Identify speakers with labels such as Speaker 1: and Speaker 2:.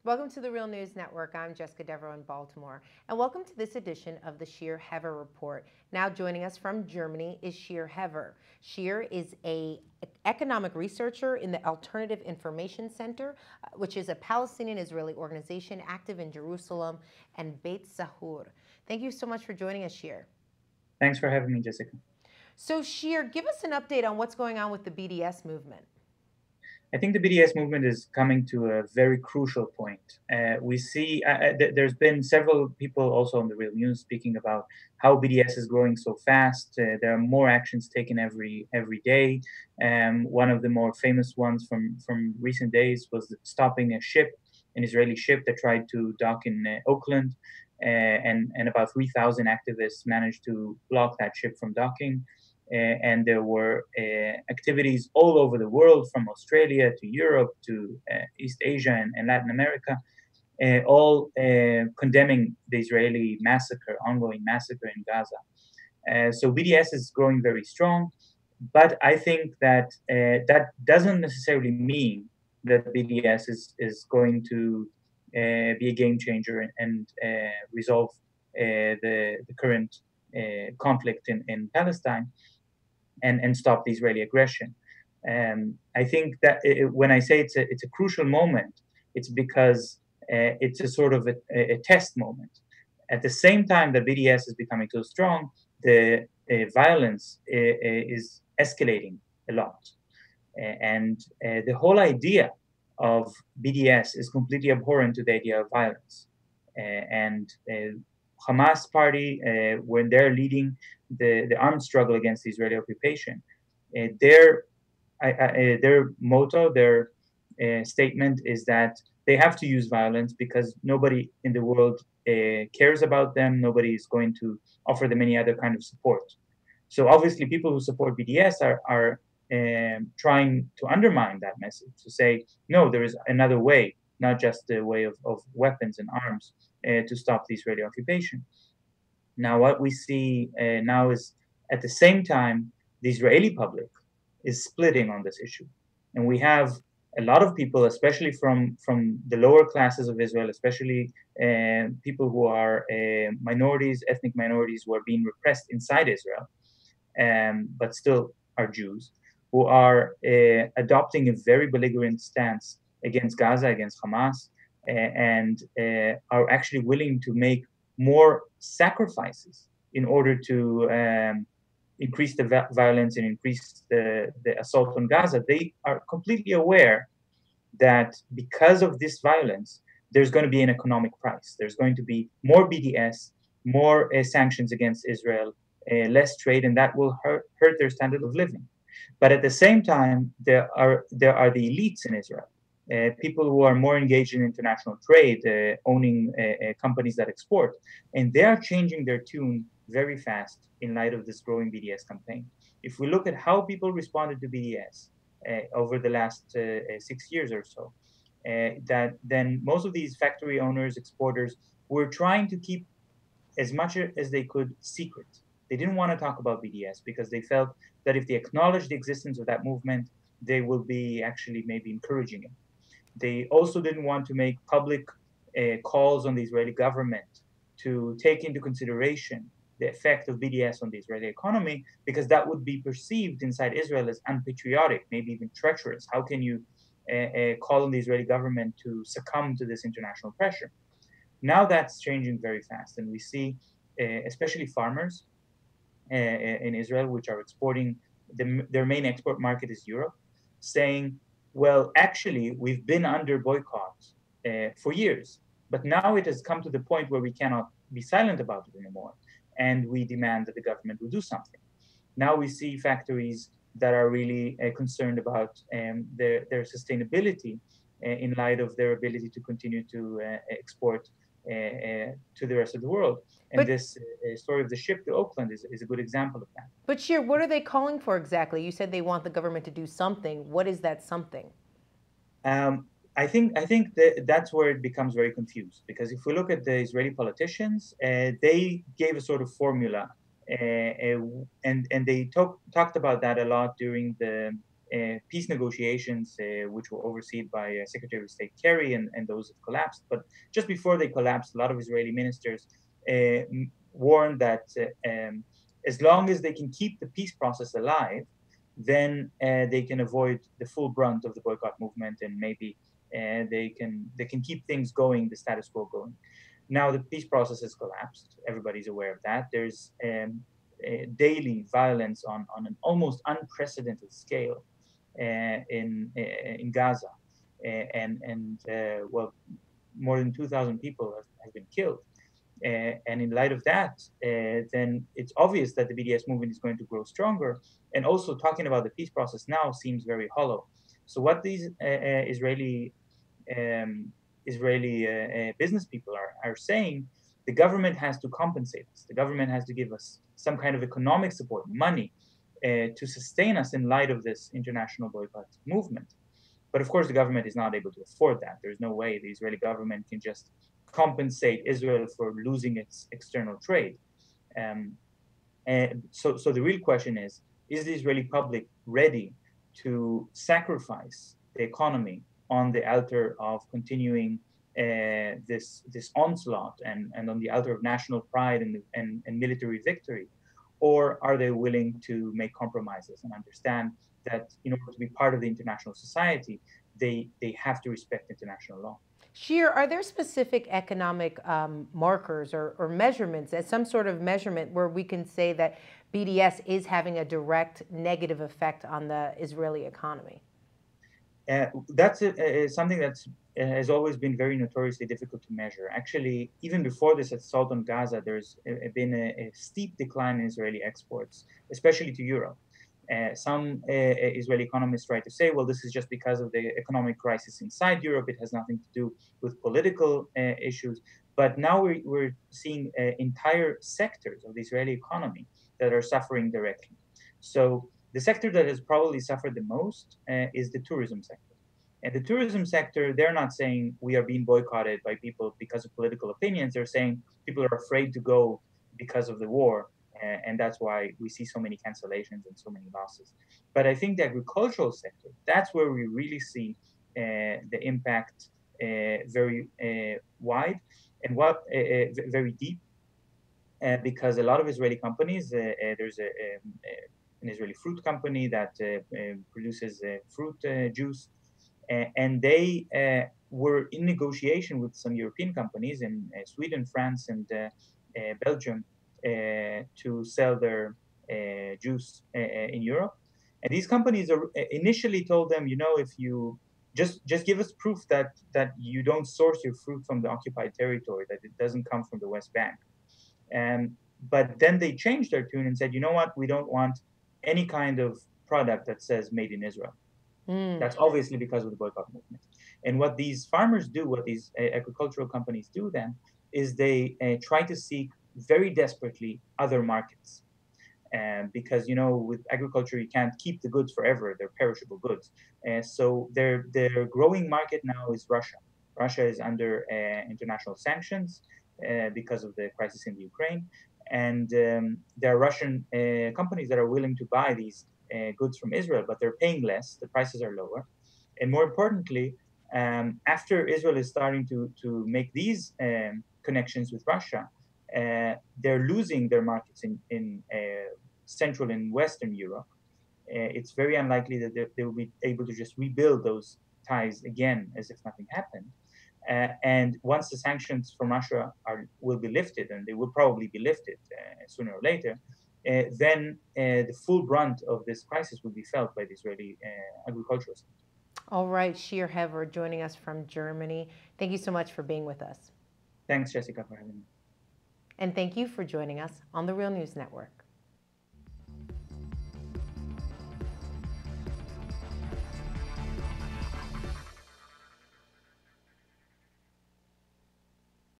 Speaker 1: Welcome to the Real News Network. I'm Jessica Devereaux in Baltimore, and welcome to this edition of the Shir Hever Report. Now joining us from Germany is Shir Hever. Shir is an economic researcher in the Alternative Information Center, which is a Palestinian-Israeli organization active in Jerusalem and Beit Zahur. Thank you so much for joining us, Shir.
Speaker 2: Thanks for having me, Jessica.
Speaker 1: So Shir, give us an update on what's going on with the BDS movement.
Speaker 2: I think the BDS movement is coming to a very crucial point. We see there's been several people also on the Real News speaking about how BDS is growing so fast. There are more actions taken every day. One of the more famous ones from recent days was stopping a ship, an Israeli ship that tried to dock in Oakland, and about 3,000 activists managed to block that ship from docking. And there were activities all over the world, from Australia to Europe to East Asia and Latin America, all condemning the Israeli massacre, ongoing massacre in Gaza. So BDS is growing very strong, but I think that that doesn't necessarily mean that BDS is going to be a game changer and resolve the current conflict in Palestine. And stop the Israeli aggression. I think that when I say it's a crucial moment, it's because it's a sort of a test moment. At the same time that BDS is becoming so strong, the violence is escalating a lot. And the whole idea of BDS is completely abhorrent to the idea of violence. And Hamas party, when they're leading the armed struggle against the Israeli occupation, their motto, their statement is that they have to use violence because nobody in the world cares about them. Nobody is going to offer them any other kind of support. So obviously, people who support BDS are trying to undermine that message, to say, no, there is another way, not just the way of weapons and arms to stop the Israeli occupation. Now, what we see now is, at the same time, the Israeli public is splitting on this issue. And we have a lot of people, especially from the lower classes of Israel, especially people who are minorities, ethnic minorities who are being repressed inside Israel, but still are Jews, who are adopting a very belligerent stance against Gaza, against Hamas, and are actually willing to make more sacrifices in order to increase the violence and increase the assault on Gaza. They are completely aware that because of this violence, there's going to be an economic price. There's going to be more BDS, more sanctions against Israel, less trade, and that will hurt their standard of living. But at the same time, there are the elites in Israel, people who are more engaged in international trade, owning companies that export, and they are changing their tune very fast in light of this growing BDS campaign. If we look at how people responded to BDS over the last 6 years or so, that then most of these factory owners, exporters, were trying to keep as much as they could secret. They didn't want to talk about BDS because they felt that if they acknowledge the existence of that movement, they will be actually maybe encouraging it. They also didn't want to make public calls on the Israeli government to take into consideration the effect of BDS on the Israeli economy, because that would be perceived inside Israel as unpatriotic, maybe even treacherous. How can you call on the Israeli government to succumb to this international pressure? Now that's changing very fast, and we see especially farmers in Israel, which are exporting, their main export market is Europe, saying, well, actually, we've been under boycott for years, but now it has come to the point where we cannot be silent about it anymore, and we demand that the government will do something. Now we see factories that are really concerned about their sustainability in light of their ability to continue to export to the rest of the world. And this story of the ship to Oakland is a good example of that.
Speaker 1: But Shir, what are they calling for exactly? You said they want the government to do something. What is that something?
Speaker 2: I think that's where it becomes very confused, because if we look at the Israeli politicians, they gave a sort of formula, and they talked about that a lot during the peace negotiations, which were overseen by Secretary of State Kerry, and those have collapsed. But just before they collapsed, a lot of Israeli ministers warned that as long as they can keep the peace process alive, then they can avoid the full brunt of the boycott movement, and maybe they can keep things going, the status quo going. Now the peace process has collapsed. Everybody's aware of that. There's daily violence on an almost unprecedented scale in Gaza, well, more than 2,000 people have been killed. And in light of that, then it's obvious that the BDS movement is going to grow stronger. And also talking about the peace process now seems very hollow. So what these Israeli business people are saying, the government has to compensate us. The government has to give us some kind of economic support, money, to sustain us in light of this international boycott movement. But of course, the government is not able to afford that. There's no way the Israeli government can just compensate Israel for losing its external trade. So the real question is the Israeli public ready to sacrifice the economy on the altar of continuing this onslaught, and on the altar of national pride and military victory? Or are they willing to make compromises and understand that in order to be part of the international society, they have to respect international law?
Speaker 1: Shir, are there specific economic markers or measurements, as some sort of measurement where we can say that BDS is having a direct negative effect on the Israeli economy?
Speaker 2: That's something that has always been very notoriously difficult to measure. Actually, even before this assault on Gaza, there's been a steep decline in Israeli exports, especially to Europe. Some Israeli economists try to say, well, this is just because of the economic crisis inside Europe. It has nothing to do with political issues. But now we're seeing entire sectors of the Israeli economy that are suffering directly. So the sector that has probably suffered the most is the tourism sector. And the tourism sector, they're not saying we are being boycotted by people because of political opinions. They're saying people are afraid to go because of the war. And that's why we see so many cancellations and so many losses. But I think the agricultural sector, that's where we really see the impact very wide and very deep. Because a lot of Israeli companies, there's an Israeli fruit company that produces fruit juice, and they were in negotiation with some European companies in Sweden, France, and Belgium to sell their juice in Europe. And these companies initially told them, if you just give us proof that you don't source your fruit from the occupied territory, that it doesn't come from the West Bank. But then they changed their tune and said, you know what, we don't want any kind of product that says made in Israel. That's obviously because of the boycott movement. And what these farmers do, what these agricultural companies do then, is they try to seek very desperately other markets. Because, with agriculture, you can't keep the goods forever. They're perishable goods. So their growing market now is Russia. Russia is under international sanctions because of the crisis in the Ukraine. And there are Russian companies that are willing to buy these goods from Israel, but they're paying less. The prices are lower. And more importantly, after Israel is starting to make these connections with Russia, they're losing their markets in Central and Western Europe. It's very unlikely that they will be able to just rebuild those ties again as if nothing happened. And once the sanctions from Russia will be lifted, and they will probably be lifted sooner or later, then the full brunt of this crisis will be felt by the Israeli agricultural sector.
Speaker 1: All right, Shir Hever joining us from Germany. Thank you so much for being with us.
Speaker 2: Thanks, Jessica, for having me.
Speaker 1: And thank you for joining us on the Real News Network.